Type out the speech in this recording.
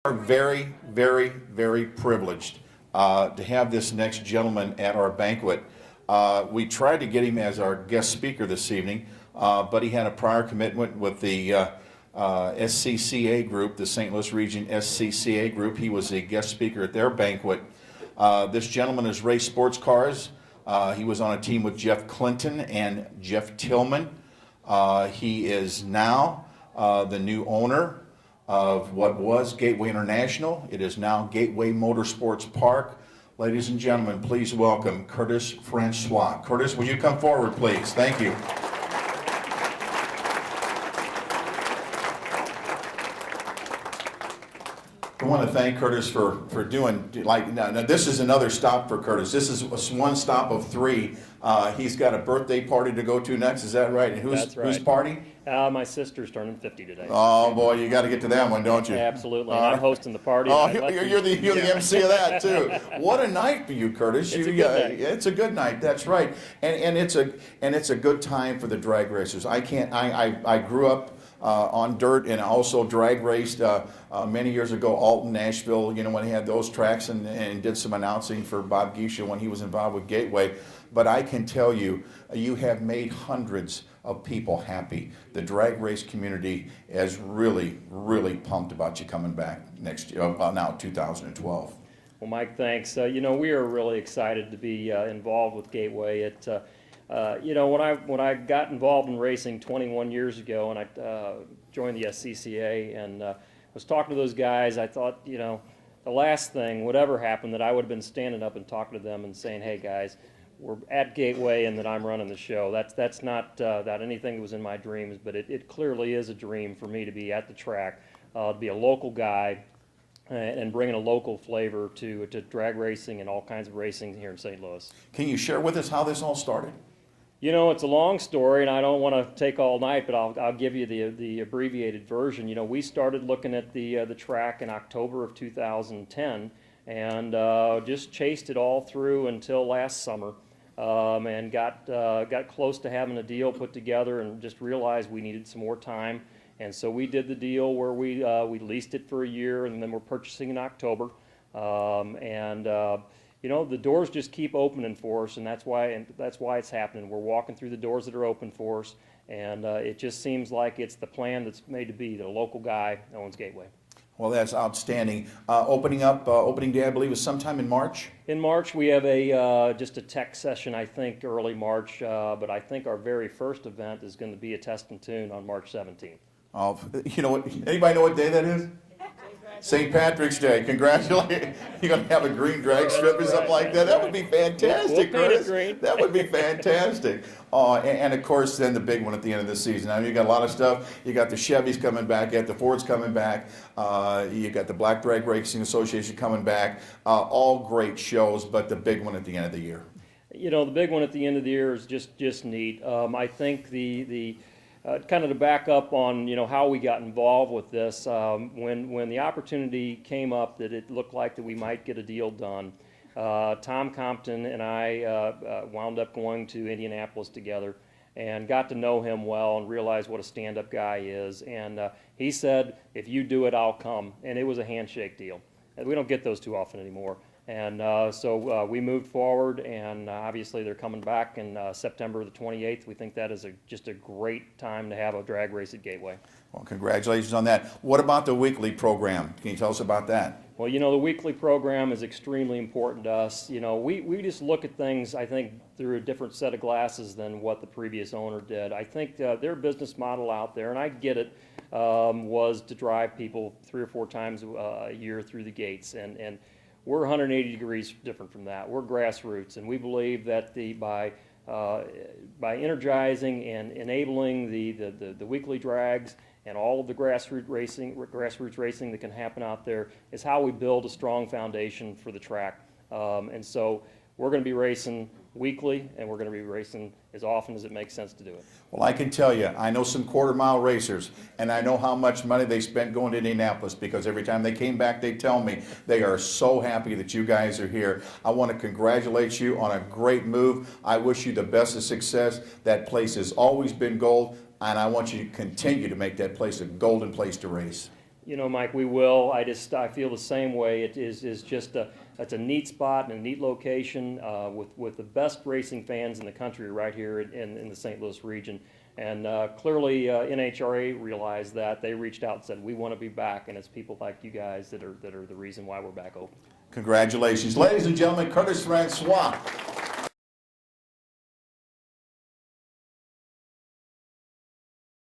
Are very, very, very privileged to have this next gentleman at our banquet. We tried to get him as our guest speaker this evening, but he had a prior commitment with the SCCA group, the St. Louis Region SCCA group. He was a guest speaker at their banquet. This gentleman has raced sports cars. He was on a team with Jeff Clinton and Jeff Tillman. He is now the new owner of what was Gateway International. It is now Gateway Motorsports Park. Ladies and gentlemen, please welcome Curtis Francois. Curtis, will you come forward, please? Thank you. I want to thank Curtis for doing, now this is another stop for Curtis. This is one stop of three. He's got a birthday party to go to next, is that right? And That's right. whose party? My sister's turning 50 today. Oh boy, you got to get to that one, don't you? Absolutely. And I'm hosting the party. Oh, you're the MC of that too. What a night for you, Curtis. It's a good night. It's a good night. That's right. And it's a good time for the drag racers. I grew up on dirt and also drag raced many years ago, Alton, Nashville, you know, when he had those tracks, and did some announcing for Bob Geisha when he was involved with Gateway. But I can tell you, you have made hundreds of people happy. The drag race community is really, really pumped about you coming back next year, now 2012. Well, Mike, thanks. You know, we are really excited to be involved with Gateway. You know, when I got involved in racing 21 years ago, and I joined the SCCA and was talking to those guys, I thought, you know, the last thing would ever happen that I would have been standing up and talking to them and saying, hey guys, we're at Gateway and that I'm running the show. That's not that anything that was in my dreams, but it clearly is a dream for me to be at the track, to be a local guy, and bringing a local flavor to drag racing and all kinds of racing here in St. Louis. Can you share with us how this all started? You know, it's a long story, and I don't want to take all night, but I'll give you the abbreviated version. You know, we started looking at the track in October of 2010, and just chased it all through until last summer, and got close to having a deal put together, and just realized we needed some more time. And so we did the deal where we leased it for a year, and then we're purchasing in October. You know, the doors just keep opening for us, and that's why it's happening. We're walking through the doors that are open for us, and it just seems like it's the plan that's made to be. The local guy owns Gateway. Well, that's outstanding. Opening day, I believe, is sometime in March? In March, we have just a tech session, I think, early March, but I think our very first event is going to be a test and tune on March 17th. Oh, you know what? Anybody know what day that is? St. Patrick's Day. Congratulations. You're going to have a green drag strip or something like that? That would be fantastic, Curtis. That would be fantastic. And of course, then the big one at the end of the season. I mean, you got a lot of stuff. You got the Chevys coming back, you got the Fords coming back, you got the Black Drag Racing Association coming back. All great shows, but the big one at the end of the year. You know, the big one at the end of the year is just neat. I think kind of to back up on, you know, how we got involved with this, when the opportunity came up that it looked like that we might get a deal done, Tom Compton and I wound up going to Indianapolis together and got to know him well and realized what a stand-up guy is. And he said, if you do it, I'll come. And it was a handshake deal. And we don't get those too often anymore. And so we moved forward, and obviously they're coming back in September the 28th. We think that is just a great time to have a drag race at Gateway. Well, congratulations on that. What about the weekly program? Can you tell us about that? Well, you know, the weekly program is extremely important to us. You know, we just look at things, I think, through a different set of glasses than what the previous owner did. I think their business model out there, and I get it, was to drive people 3 or 4 times a year through the gates. And we're 180 degrees different from that. We're grassroots, and we believe that by energizing and enabling the weekly drags and all of the grassroots racing that can happen out there is how we build a strong foundation for the track. And so we're going to be racing weekly, and we're going to be racing as often as it makes sense to do it. Well, I can tell you, I know some quarter-mile racers, and I know how much money they spent going to Indianapolis, because every time they came back, they tell me they are so happy that you guys are here. I want to congratulate you on a great move. I wish you the best of success. That place has always been gold, and I want you to continue to make that place a golden place to race. You know, Mike, we will. I feel the same way. It is just it's a neat spot and a neat location with the best racing fans in the country right here in the St. Louis region. And clearly, NHRA realized that. They reached out and said, we want to be back, and it's people like you guys that are the reason why we're back open. Congratulations. Ladies and gentlemen, Curtis Francois.